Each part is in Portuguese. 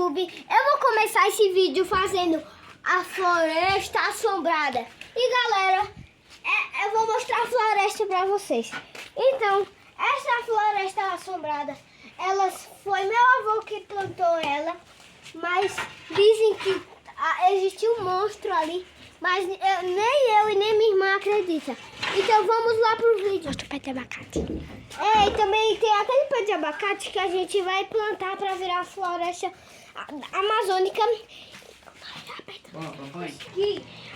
YouTube. Eu vou começar esse vídeo fazendo a floresta assombrada. E galera, eu vou mostrar a floresta pra vocês. Então, essa floresta assombrada, foi meu avô que plantou ela. Mas dizem que existe um monstro ali. Mas nem eu e nem minha irmã acreditam. Então vamos lá pro vídeo. Mostra o pé de abacate. E também tem aquele pé de abacate que a gente vai plantar para virar a floresta amazônica.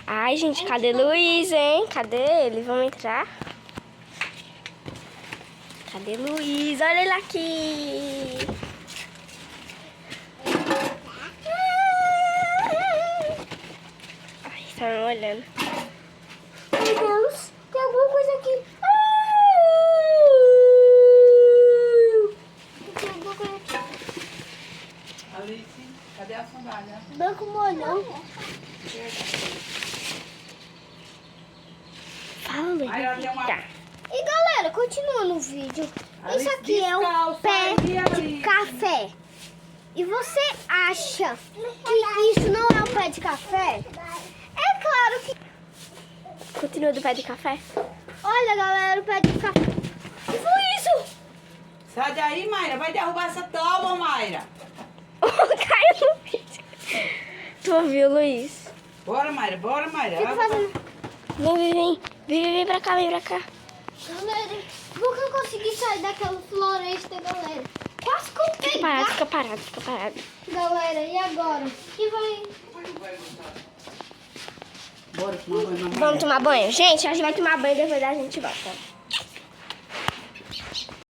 Ai, gente, cadê Luiz, hein? Cadê ele? Vamos entrar? Cadê Luiz? Olha ele aqui. Ai, tá me olhando. Meu Deus, tem alguma coisa aqui. Tem alguma coisa aqui. Alice, cadê a sandália? Branco molhão. Fala, Luiz. Aí ela tem uma... Tá. E galera, continuando o vídeo. Alice, Isso aqui é um descalça, pé aí, de Alice. café. E você acha que isso não é um pé de café? É claro que... Continua do pé de café? Olha, galera, o pé de café. O que foi isso? Sai daí, Mayra. Vai derrubar essa tábua, Mayra. Caiu no vídeo. Tu ouviu, Luiz? Bora, Mayra. Bora, Mayra. Fica fazendo... Vem pra cá, vem pra cá. Galera, nunca consegui sair daquela floresta, galera. Quase que eu pegar. Fica parado. Galera, e agora? Que vai... Bora tomar banho, mamãe. Vamos tomar banho? Gente, a gente vai tomar banho e depois a gente volta.